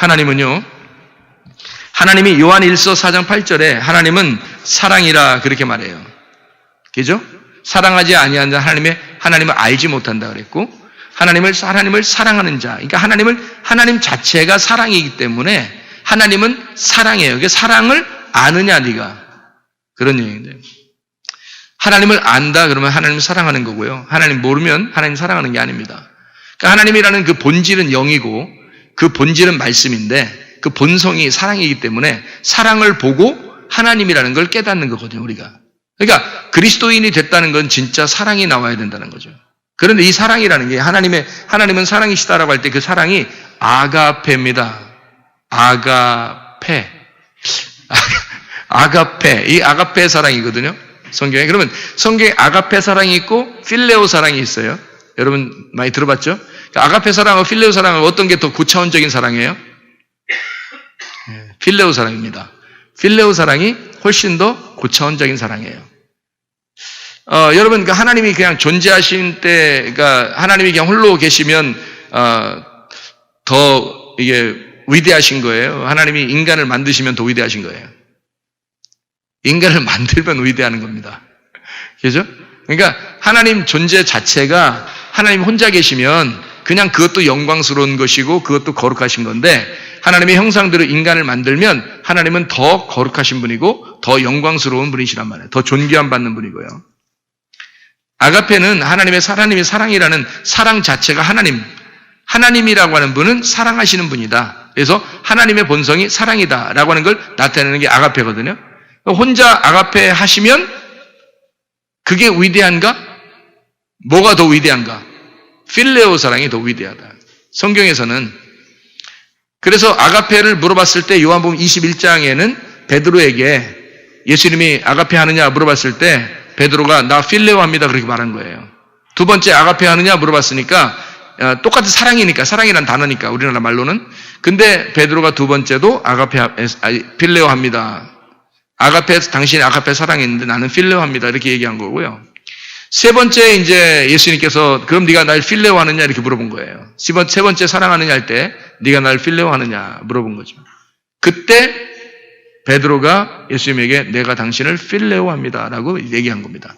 하나님은요, 하나님이 요한 1서 4장 8절에 하나님은 사랑이라 그렇게 말해요. 그죠? 사랑하지 아니하는 자 하나님을 알지 못한다 그랬고, 하나님을 사랑하는 자, 그러니까 하나님 자체가 사랑이기 때문에 하나님은 사랑이에요. 그러니까 사랑을 아느냐 네가, 그런 얘기인데, 하나님을 안다 그러면 하나님을 사랑하는 거고요. 하나님 모르면 하나님 사랑하는 게 아닙니다. 그러니까 하나님이라는 그 본질은 영이고 그 본질은 말씀인데 그 본성이 사랑이기 때문에 사랑을 보고 하나님이라는 걸 깨닫는 거거든요, 우리가. 그러니까 그리스도인이 됐다는 건 진짜 사랑이 나와야 된다는 거죠. 그런데 이 사랑이라는 게 하나님은 사랑이시다라고 할 때 그 사랑이 아가페입니다. 아가페. 이 아가페 사랑이거든요, 성경에. 그러면 성경에 아가페 사랑이 있고 필레오 사랑이 있어요. 여러분 많이 들어봤죠? 아가페 사랑과 필레오 사랑은 어떤 게 더 고차원적인 사랑이에요? 필레오 사랑입니다. 필레오 사랑이 훨씬 더 고차원적인 사랑이에요. 여러분, 하나님이 그냥 존재하신 때, 하나님이 그냥 홀로 계시면, 더 이게 위대하신 거예요. 하나님이 인간을 만드시면 더 위대하신 거예요. 인간을 만들면 위대하는 겁니다. 그죠? 그러니까 하나님 존재 자체가 하나님 혼자 계시면 그냥 그것도 영광스러운 것이고 그것도 거룩하신 건데, 하나님의 형상대로 인간을 만들면 하나님은 더 거룩하신 분이고 더 영광스러운 분이시란 말이에요. 더 존귀함 받는 분이고요. 아가페는 하나님이 사랑이라는 사랑 자체가 하나님이라고 하는 분은 사랑하시는 분이다. 그래서 하나님의 본성이 사랑이다라고 하는 걸 나타내는 게 아가페거든요. 혼자 아가페 하시면 그게 위대한가? 뭐가 더 위대한가? 필레오 사랑이 더 위대하다. 성경에서는. 그래서 아가페를 물어봤을 때 요한복음 21장에는 베드로에게 예수님이 아가페 하느냐 물어봤을 때 베드로가 나 필레오 합니다 그렇게 말한 거예요. 두 번째 아가페 하느냐 물어봤으니까 똑같은 사랑이란 단어니까 우리나라 말로는. 근데 베드로가 두 번째도 필레오 합니다. 당신이 아가페 사랑했는데 나는 필레오 합니다 이렇게 얘기한 거고요. 세 번째 이제 예수님께서 그럼 네가 날 필레오 하느냐 이렇게 물어본 거예요. 세 번째 사랑하느냐 할 때 네가 날 필레오 하느냐 물어본 거죠. 그때 베드로가 예수님에게 내가 당신을 필레오 합니다 라고 얘기한 겁니다.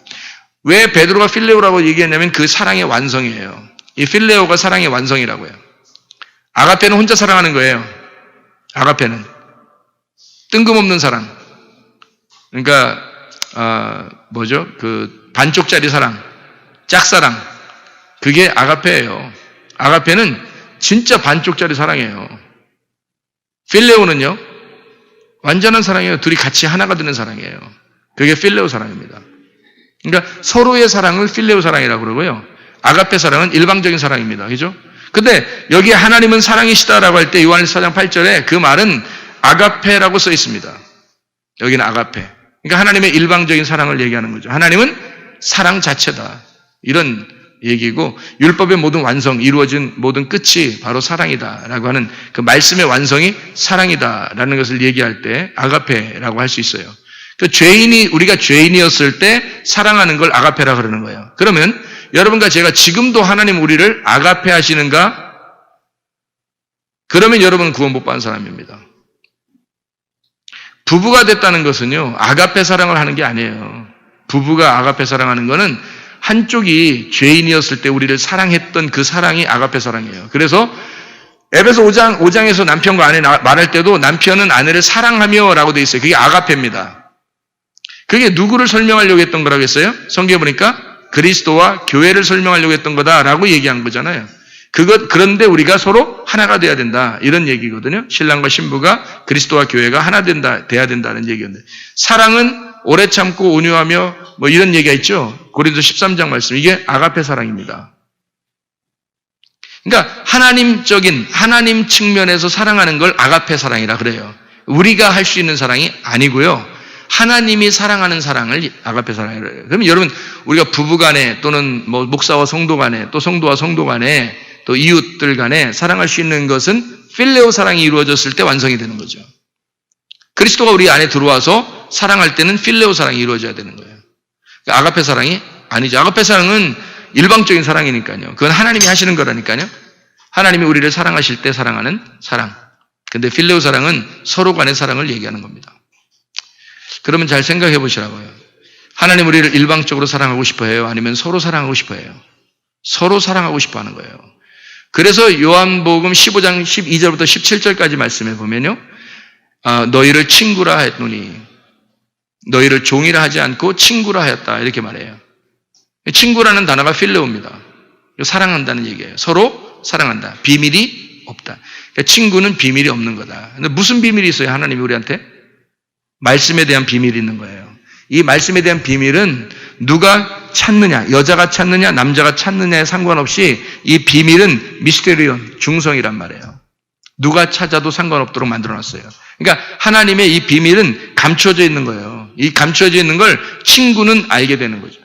왜 베드로가 필레오라고 얘기했냐면 그 사랑의 완성이에요. 이 필레오가 사랑의 완성이라고요. 아가페는 혼자 사랑하는 거예요. 아가페는 뜬금없는 사랑. 그러니까 그 반쪽짜리 사랑, 짝사랑. 그게 아가페예요. 아가페는 진짜 반쪽짜리 사랑이에요. 필레오는요, 완전한 사랑이에요. 둘이 같이 하나가 되는 사랑이에요. 그게 필레오 사랑입니다. 그러니까 서로의 사랑을 필레오 사랑이라고 그러고요. 아가페 사랑은 일방적인 사랑입니다. 그죠? 근데 여기 하나님은 사랑이시다라고 할 때 요한일서 4장 8절에 그 말은 아가페라고 써 있습니다. 여기는 아가페. 그러니까 하나님의 일방적인 사랑을 얘기하는 거죠. 하나님은 사랑 자체다. 이런 얘기고, 율법의 모든 완성, 이루어진 모든 끝이 바로 사랑이다라고 하는 그 말씀의 완성이 사랑이다라는 것을 얘기할 때 아가페라고 할 수 있어요. 그 우리가 죄인이었을 때 사랑하는 걸 아가페라 그러는 거예요. 그러면 여러분과 제가 지금도 하나님 우리를 아가페 하시는가? 그러면 여러분은 구원 못 받은 사람입니다. 부부가 됐다는 것은요, 아가페 사랑을 하는 게 아니에요. 부부가 아가페 사랑하는 거는 한쪽이 죄인이었을 때 우리를 사랑했던 그 사랑이 아가페 사랑이에요. 그래서 에베소 5장에서 남편과 아내 말할 때도 남편은 아내를 사랑하며 라고 돼 있어요. 그게 아가페입니다. 그게 누구를 설명하려고 했던 거라고 했어요? 성경에 보니까 그리스도와 교회를 설명하려고 했던 거다라고 얘기한 거잖아요. 그런데 우리가 서로 하나가 돼야 된다. 이런 얘기거든요. 신랑과 신부가 그리스도와 교회가 하나 돼야 된다는 얘기였는데, 사랑은 오래 참고 온유하며 뭐 이런 얘기가 있죠. 고린도 13장 말씀. 이게 아가페 사랑입니다. 그러니까 하나님 측면에서 사랑하는 걸 아가페 사랑이라 그래요. 우리가 할 수 있는 사랑이 아니고요. 하나님이 사랑하는 사랑을 아가페 사랑이라 해요. 그러면 여러분, 우리가 부부 간에 또는 뭐 목사와 성도 간에 또 성도와 성도 간에 또 이웃들 간에 사랑할 수 있는 것은 필레오 사랑이 이루어졌을 때 완성이 되는 거죠. 그리스도가 우리 안에 들어와서 사랑할 때는 필레오 사랑이 이루어져야 되는 거예요. 그러니까 아가페 사랑이 아니죠. 아가페 사랑은 일방적인 사랑이니까요. 그건 하나님이 하시는 거라니까요. 하나님이 우리를 사랑하실 때 사랑하는 사랑. 근데 필레오 사랑은 서로 간의 사랑을 얘기하는 겁니다. 그러면 잘 생각해 보시라고요. 하나님 우리를 일방적으로 사랑하고 싶어 해요? 아니면 서로 사랑하고 싶어 해요? 서로 사랑하고 싶어 하는 거예요. 그래서 요한복음 15장 12절부터 17절까지 말씀해 보면요. 너희를 친구라 했노니 너희를 종이라 하지 않고 친구라 하였다. 이렇게 말해요. 친구라는 단어가 필레오입니다. 사랑한다는 얘기예요. 서로 사랑한다. 비밀이 없다. 그러니까 친구는 비밀이 없는 거다. 근데 무슨 비밀이 있어요? 하나님이 우리한테? 말씀에 대한 비밀이 있는 거예요. 이 말씀에 대한 비밀은 누가 찾느냐, 여자가 찾느냐, 남자가 찾느냐에 상관없이 이 비밀은 미스테리온, 중성이란 말이에요. 누가 찾아도 상관없도록 만들어놨어요. 그러니까 하나님의 이 비밀은 감춰져 있는 거예요. 이 감춰져 있는 걸 친구는 알게 되는 거죠.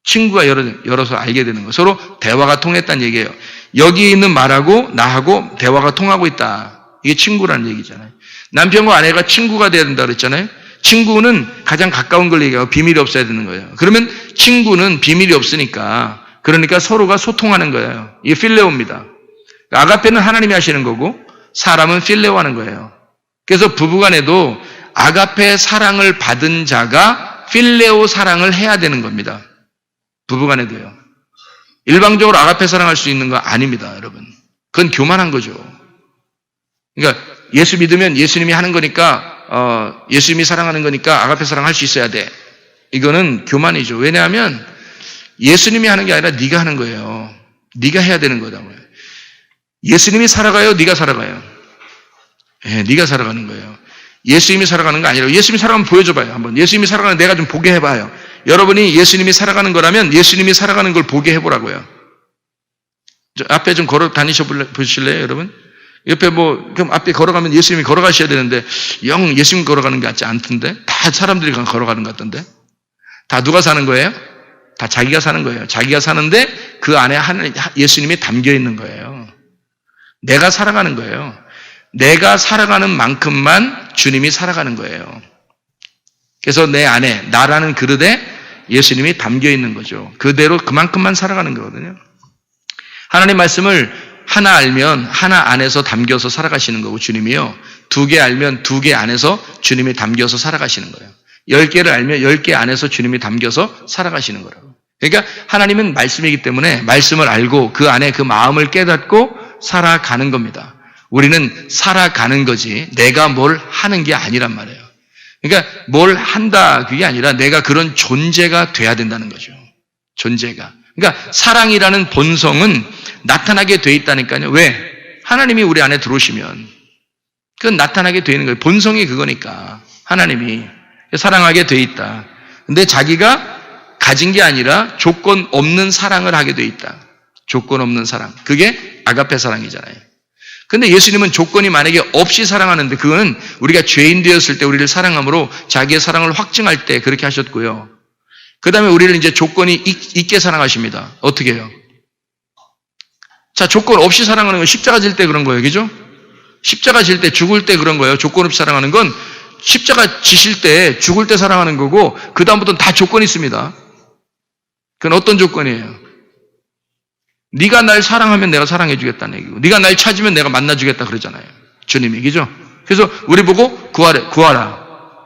친구가 열어서 알게 되는 거예요. 서로 대화가 통했다는 얘기예요. 여기 있는 말하고 나하고 대화가 통하고 있다. 이게 친구라는 얘기잖아요. 남편과 아내가 친구가 돼야 된다 그랬잖아요. 친구는 가장 가까운 걸 얘기하고 비밀이 없어야 되는 거예요. 그러면 친구는 비밀이 없으니까 그러니까 서로가 소통하는 거예요. 이게 필레오입니다. 아가페는 하나님이 하시는 거고 사람은 필레오 하는 거예요. 그래서 부부간에도 아가페 사랑을 받은 자가 필레오 사랑을 해야 되는 겁니다. 부부간에도요. 일방적으로 아가페 사랑할 수 있는 거 아닙니다, 여러분. 그건 교만한 거죠. 그러니까 예수 믿으면 예수님이 하는 거니까 예수님이 사랑하는 거니까 아가페 사랑할 수 있어야 돼. 이거는 교만이죠. 왜냐하면 예수님이 하는 게 아니라 네가 하는 거예요. 네가 해야 되는 거다고요. 예수님이 살아가요? 네가 살아가요? 네, 네가 살아가는 거예요. 예수님이 살아가는 거 아니라 예수님이 살아가면 보여줘봐요. 한번 예수님이 살아가는 내가 좀 보게 해봐요. 여러분이 예수님이 살아가는 거라면 예수님이 살아가는 걸 보게 해보라고요. 앞에 좀 걸어 다니셔 보실래요, 여러분? 옆에 그럼 앞에 걸어가면 예수님이 걸어가셔야 되는데 영 예수님 걸어가는 게 같지 않던데? 다 사람들이 걸어가는 것 같던데? 다 누가 사는 거예요? 다 자기가 사는 거예요. 자기가 사는데 그 안에 예수님이 담겨 있는 거예요. 내가 살아가는 거예요. 내가 살아가는 만큼만 주님이 살아가는 거예요. 그래서 내 안에 나라는 그릇에 예수님이 담겨 있는 거죠. 그대로 그만큼만 살아가는 거거든요. 하나님 말씀을 하나 알면 하나 안에서 담겨서 살아가시는 거고 주님이요. 2개 알면 2개 안에서 주님이 담겨서 살아가시는 거예요. 10개를 알면 10개 안에서 주님이 담겨서 살아가시는 거라고. 그러니까 하나님은 말씀이기 때문에 말씀을 알고 그 안에 그 마음을 깨닫고 살아가는 겁니다. 우리는 살아가는 거지 내가 뭘 하는 게 아니란 말이에요. 그러니까 뭘 한다 그게 아니라 내가 그런 존재가 돼야 된다는 거죠. 존재가. 그러니까 사랑이라는 본성은 나타나게 돼 있다니까요. 왜? 하나님이 우리 안에 들어오시면 그건 나타나게 돼 있는 거예요. 본성이 그거니까 하나님이 사랑하게 돼 있다. 근데 자기가 가진 게 아니라 조건 없는 사랑을 하게 돼 있다. 조건 없는 사랑. 그게 아가페 사랑이잖아요. 근데 예수님은 조건이 만약에 없이 사랑하는데 그거는 우리가 죄인 되었을 때 우리를 사랑함으로 자기의 사랑을 확증할 때 그렇게 하셨고요. 그 다음에 우리를 이제 조건이 있게 사랑하십니다. 어떻게 해요? 자, 조건 없이 사랑하는 건 십자가 질 때 그런 거예요. 그죠? 십자가 질 때 죽을 때 그런 거예요. 조건 없이 사랑하는 건 십자가 지실 때 죽을 때 사랑하는 거고 그 다음부터는 다 조건이 있습니다. 그건 어떤 조건이에요? 네가 날 사랑하면 내가 사랑해 주겠다는 얘기고 네가 날 찾으면 내가 만나 주겠다 그러잖아요. 주님이. 그죠? 그래서 우리 보고 구하라.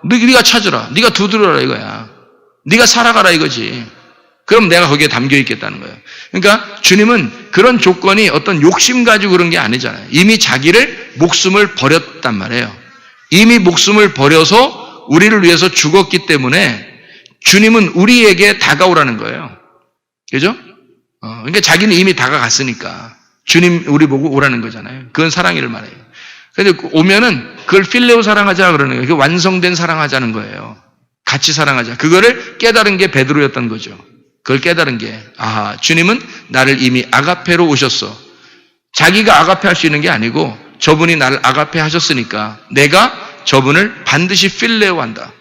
네가 찾으라. 네가 두드려라 이거야. 네가 살아가라 이거지. 그럼 내가 거기에 담겨 있겠다는 거예요. 그러니까 주님은 그런 조건이 어떤 욕심 가지고 그런 게 아니잖아요. 이미 자기를 목숨을 버렸단 말이에요. 이미 목숨을 버려서 우리를 위해서 죽었기 때문에 주님은 우리에게 다가오라는 거예요. 그죠? 그러니까 자기는 이미 다가갔으니까 주님 우리 보고 오라는 거잖아요. 그건 사랑이를 말해요. 그런데 오면은 그걸 필레오 사랑하자 그러는 거예요. 그게 완성된 사랑하자는 거예요. 같이 사랑하자. 그거를 깨달은 게 베드로였던 거죠. 그걸 깨달은 게 주님은 나를 이미 아가페로 오셨어. 자기가 아가페 할 수 있는 게 아니고 저분이 나를 아가페 하셨으니까 내가 저분을 반드시 필레오 한다.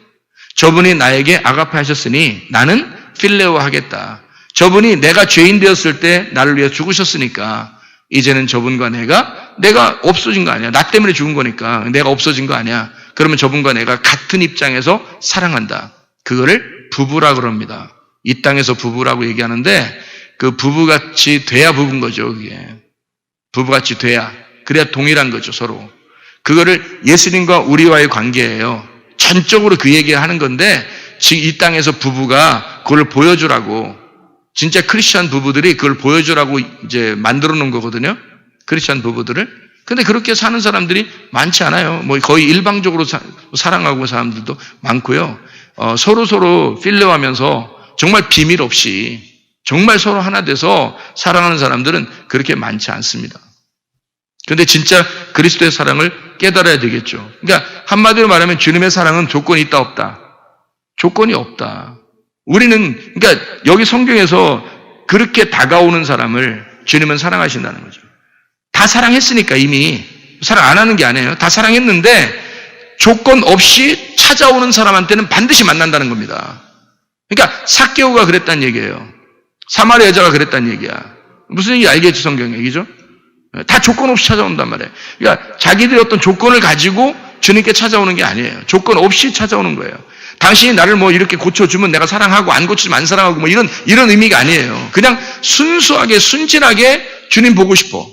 저분이 나에게 아가페 하셨으니 나는 필레오 하겠다. 저분이 내가 죄인 되었을 때 나를 위해 죽으셨으니까 이제는 저분과 내가 없어진 거 아니야. 나 때문에 죽은 거니까 내가 없어진 거 아니야. 그러면 저분과 내가 같은 입장에서 사랑한다. 그거를 부부라 그럽니다. 이 땅에서 부부라고 얘기하는데 그 부부같이 돼야 부부인 거죠. 그게 부부같이 돼야. 그래야 동일한 거죠. 서로. 그거를 예수님과 우리와의 관계예요. 전적으로 그 얘기를 하는 건데 지금 이 땅에서 부부가 그걸 보여주라고, 진짜 크리스천 부부들이 그걸 보여주라고 이제 만들어 놓은 거거든요. 크리스천 부부들을. 근데 그렇게 사는 사람들이 많지 않아요. 뭐 거의 일방적으로 사랑하고 사람들도 많고요. 서로 필레하면서 정말 비밀 없이 정말 서로 하나 돼서 사랑하는 사람들은 그렇게 많지 않습니다. 그런데 진짜 그리스도의 사랑을 깨달아야 되겠죠. 그러니까 한마디로 말하면 주님의 사랑은 조건이 있다 없다? 조건이 없다. 우리는 그러니까 여기 성경에서 그렇게 다가오는 사람을 주님은 사랑하신다는 거죠. 다 사랑했으니까 이미 사랑 안 하는 게 아니에요. 다 사랑했는데 조건 없이 찾아오는 사람한테는 반드시 만난다는 겁니다. 그러니까 삭개오가 그랬다는 얘기예요. 사마리아 여자가 그랬다는 얘기야. 무슨 얘기인지 알겠죠, 성경 얘기죠? 다 조건 없이 찾아온단 말이에요. 그러니까 자기들이 어떤 조건을 가지고 주님께 찾아오는 게 아니에요. 조건 없이 찾아오는 거예요. 당신이 나를 뭐 이렇게 고쳐주면 내가 사랑하고 안 고치면 안 사랑하고 뭐 이런 의미가 아니에요. 그냥 순수하게 순진하게 주님 보고 싶어.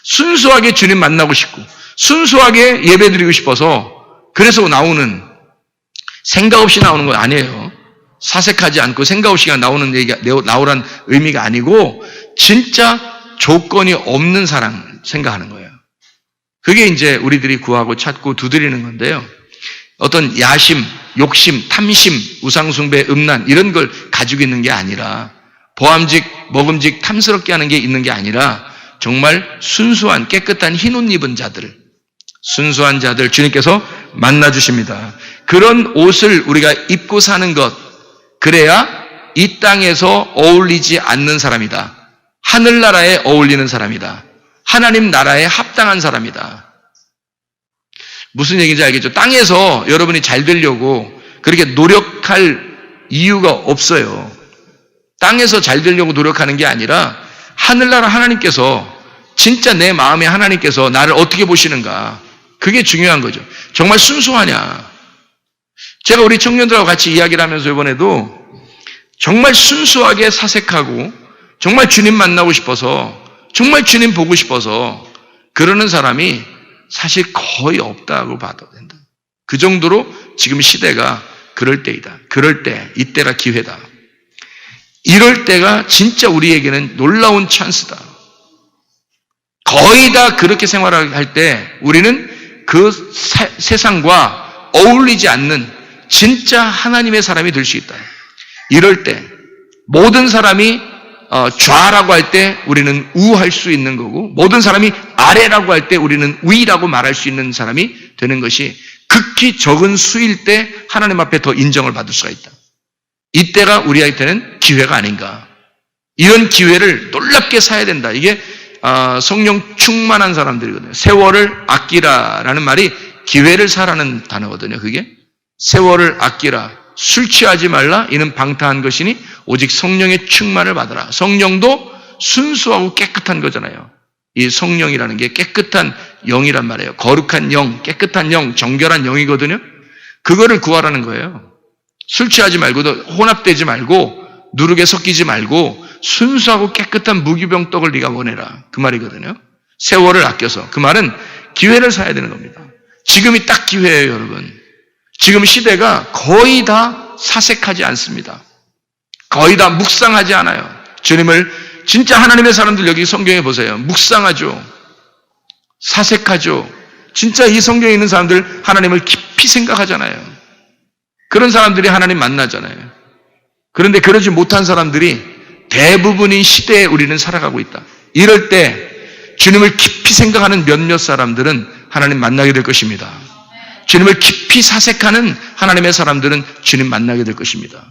순수하게 주님 만나고 싶고 순수하게 예배드리고 싶어서 그래서 나오는, 생각 없이 나오는 건 아니에요. 사색하지 않고 생각 없이 나오는 얘기가 나오란 의미가 아니고 진짜 조건이 없는 사랑 생각하는 거예요. 그게 이제 우리들이 구하고 찾고 두드리는 건데요. 어떤 야심, 욕심, 탐심, 우상숭배, 음란 이런 걸 가지고 있는 게 아니라 보암직, 먹음직, 탐스럽게 하는 게 있는 게 아니라 정말 순수한 깨끗한 흰 옷 입은 자들, 순수한 자들 주님께서 만나주십니다. 그런 옷을 우리가 입고 사는 것, 그래야 이 땅에서 어울리지 않는 사람이다. 하늘나라에 어울리는 사람이다. 하나님 나라에 합당한 사람이다. 무슨 얘기인지 알겠죠? 땅에서 여러분이 잘 되려고 그렇게 노력할 이유가 없어요. 땅에서 잘 되려고 노력하는 게 아니라 하늘나라 하나님께서 진짜 내 마음에 하나님께서 나를 어떻게 보시는가, 그게 중요한 거죠. 정말 순수하냐. 제가 우리 청년들하고 같이 이야기를 하면서 이번에도 정말 순수하게 사색하고 정말 주님 만나고 싶어서 정말 주님 보고 싶어서 그러는 사람이 사실 거의 없다고 봐도 된다. 그 정도로 지금 시대가 그럴 때이다. 그럴 때, 이때가 기회다. 이럴 때가 진짜 우리에게는 놀라운 찬스다. 거의 다 그렇게 생활할 때 우리는 그 세상과 어울리지 않는 진짜 하나님의 사람이 될 수 있다. 이럴 때 모든 사람이 좌라고 할 때 우리는 우할 수 있는 거고, 모든 사람이 아래라고 할 때 우리는 위라고 말할 수 있는 사람이 되는 것이 극히 적은 수일 때 하나님 앞에 더 인정을 받을 수가 있다. 이때가 우리한테는 기회가 아닌가. 이런 기회를 놀랍게 사야 된다. 이게 성령 충만한 사람들이거든요. 세월을 아끼라라는 말이 기회를 사라는 단어거든요. 그게 세월을 아끼라. 술 취하지 말라. 이는 방탕한 것이니 오직 성령의 충만을 받아라. 성령도 순수하고 깨끗한 거잖아요. 이 성령이라는 게 깨끗한 영이란 말이에요. 거룩한 영, 깨끗한 영, 정결한 영이거든요. 그거를 구하라는 거예요. 술 취하지 말고 혼합되지 말고 누룩에 섞이지 말고 순수하고 깨끗한 무기병떡을 네가 원해라. 그 말이거든요. 세월을 아껴서. 그 말은 기회를 사야 되는 겁니다. 지금이 딱 기회예요, 여러분. 지금 시대가 거의 다 사색하지 않습니다. 거의 다 묵상하지 않아요. 주님을 진짜 하나님의 사람들 여기 성경에 보세요. 묵상하죠. 사색하죠. 진짜 이 성경에 있는 사람들 하나님을 깊이 생각하잖아요. 그런 사람들이 하나님 만나잖아요. 그런데 그러지 못한 사람들이 대부분인 시대에 우리는 살아가고 있다. 이럴 때 주님을 깊이 생각하는 몇몇 사람들은 하나님 만나게 될 것입니다. 주님을 깊이 사색하는 하나님의 사람들은 주님 만나게 될 것입니다.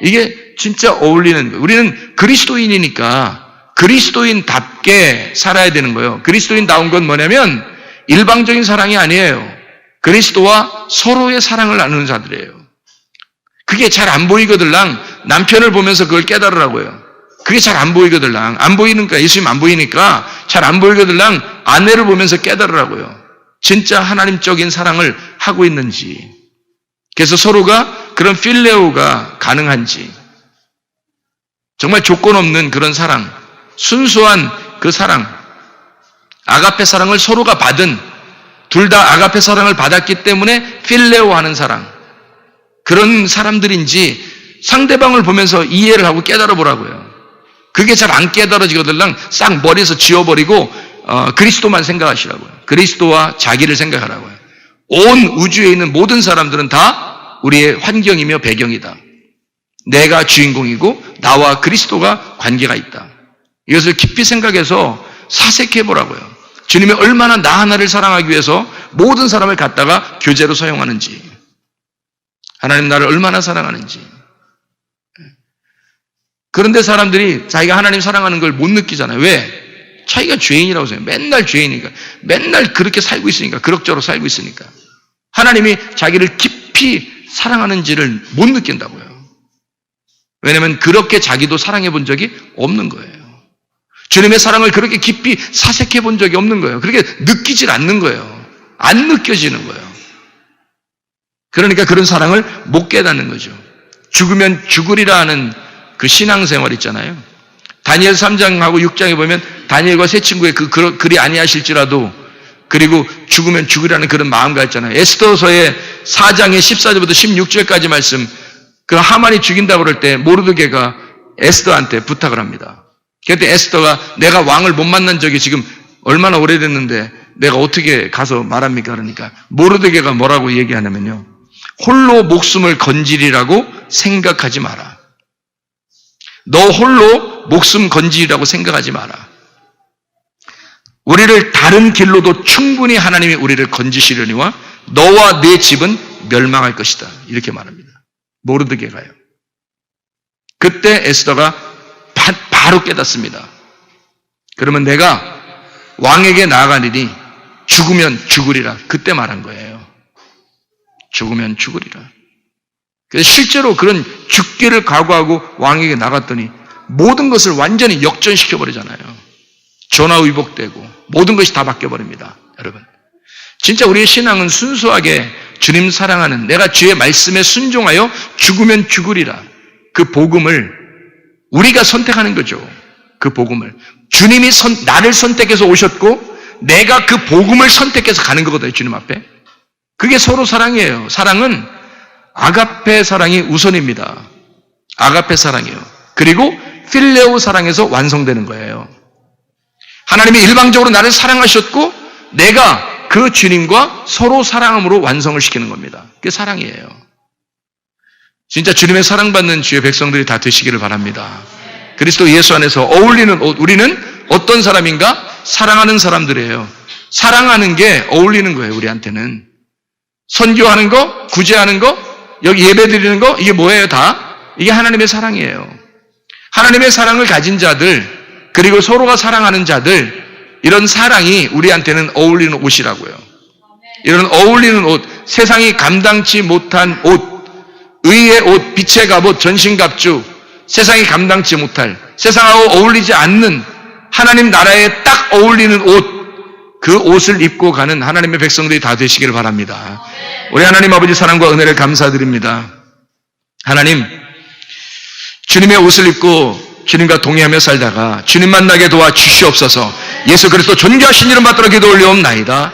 이게 진짜 어울리는 거예요. 우리는 그리스도인이니까 그리스도인답게 살아야 되는 거예요. 그리스도인다운 건 뭐냐면 일방적인 사랑이 아니에요. 그리스도와 서로의 사랑을 나누는 자들이에요. 그게 잘 안 보이거들랑 남편을 보면서 그걸 깨달으라고요. 그게 잘 안 보이거들랑 안 보이니까, 예수님 안 보이니까 잘 안 보이거들랑 아내를 보면서 깨달으라고요. 진짜 하나님적인 사랑을 하고 있는지, 그래서 서로가 그런 필레오가 가능한지, 정말 조건 없는 그런 사랑, 순수한 그 사랑, 아가페 사랑을 서로가 받은 둘 다 아가페 사랑을 받았기 때문에 필레오 하는 사랑. 그런 사람들인지 상대방을 보면서 이해를 하고 깨달아 보라고요. 그게 잘 안 깨달아지거든 싹 머리에서 지워버리고 그리스도만 생각하시라고요. 그리스도와 자기를 생각하라고요. 온 우주에 있는 모든 사람들은 다 우리의 환경이며 배경이다. 내가 주인공이고 나와 그리스도가 관계가 있다. 이것을 깊이 생각해서 사색해 보라고요. 주님이 얼마나 나 하나를 사랑하기 위해서 모든 사람을 갖다가 교제로 사용하는지, 하나님 나를 얼마나 사랑하는지. 그런데 사람들이 자기가 하나님 사랑하는 걸 못 느끼잖아요. 왜? 자기가 죄인이라고 생각해요. 맨날 죄인이니까. 맨날 그렇게 살고 있으니까. 그럭저럭 살고 있으니까. 하나님이 자기를 깊이 사랑하는지를 못 느낀다고요. 왜냐하면 그렇게 자기도 사랑해 본 적이 없는 거예요. 주님의 사랑을 그렇게 깊이 사색해 본 적이 없는 거예요. 그렇게 느끼질 않는 거예요. 안 느껴지는 거예요. 그러니까 그런 사랑을 못 깨닫는 거죠. 죽으면 죽으리라 하는 그 신앙생활 있잖아요. 다니엘 3장하고 6장에 보면 다니엘과 세 친구의 그리 아니하실지라도, 그리고 죽으면 죽으라는 그런 마음가 있잖아요. 에스더서의 4장의 14절부터 16절까지 말씀, 그 하만이 죽인다고 그럴 때 모르드게가 에스더한테 부탁을 합니다. 그때 에스더가 내가 왕을 못 만난 적이 지금 얼마나 오래됐는데 내가 어떻게 가서 말합니까? 그러니까 모르드게가 뭐라고 얘기하냐면요. 홀로 목숨을 건지리라고 생각하지 마라. 너 홀로 목숨 건지리라고 생각하지 마라. 우리를 다른 길로도 충분히 하나님이 우리를 건지시려니와 너와 네 집은 멸망할 것이다. 이렇게 말합니다. 모르드게가요. 그때 에스더가 바로 깨닫습니다. 그러면 내가 왕에게 나아가리니 죽으면 죽으리라. 그때 말한 거예요. 죽으면 죽으리라. 그래서 실제로 그런 죽기를 각오하고 왕에게 나갔더니 모든 것을 완전히 역전시켜버리잖아요. 전화위복되고 모든 것이 다 바뀌어버립니다. 여러분, 진짜 우리의 신앙은 순수하게 주님 사랑하는, 내가 주의 말씀에 순종하여 죽으면 죽으리라, 그 복음을 우리가 선택하는 거죠. 그 복음을 주님이 나를 선택해서 오셨고 내가 그 복음을 선택해서 가는 거거든요. 주님 앞에. 그게 서로 사랑이에요. 사랑은 아가페 사랑이 우선입니다. 아가페 사랑이에요. 그리고 필레오 사랑에서 완성되는 거예요. 하나님이 일방적으로 나를 사랑하셨고 내가 그 주님과 서로 사랑함으로 완성을 시키는 겁니다. 그게 사랑이에요. 진짜 주님의 사랑받는 주의 백성들이 다 되시기를 바랍니다. 그리스도 예수 안에서 어울리는 옷, 우리는 어떤 사람인가? 사랑하는 사람들이에요. 사랑하는 게 어울리는 거예요. 우리한테는. 선교하는 거, 구제하는 거, 여기 예배 드리는 거, 이게 뭐예요? 다? 이게 하나님의 사랑이에요. 하나님의 사랑을 가진 자들, 그리고 서로가 사랑하는 자들, 이런 사랑이 우리한테는 어울리는 옷이라고요. 이런 어울리는 옷, 세상이 감당치 못한 옷, 의의 옷, 빛의 갑옷, 전신갑주, 세상이 감당치 못할, 세상하고 어울리지 않는 하나님 나라에 딱 어울리는 옷, 그 옷을 입고 가는 하나님의 백성들이 다 되시기를 바랍니다. 우리 하나님 아버지 사랑과 은혜를 감사드립니다. 하나님, 주님의 옷을 입고 주님과 동의하며 살다가 주님 만나게 도와 주시옵소서. 예수 그리스도 존귀하신 이름 받들어 기도 올려옵나이다.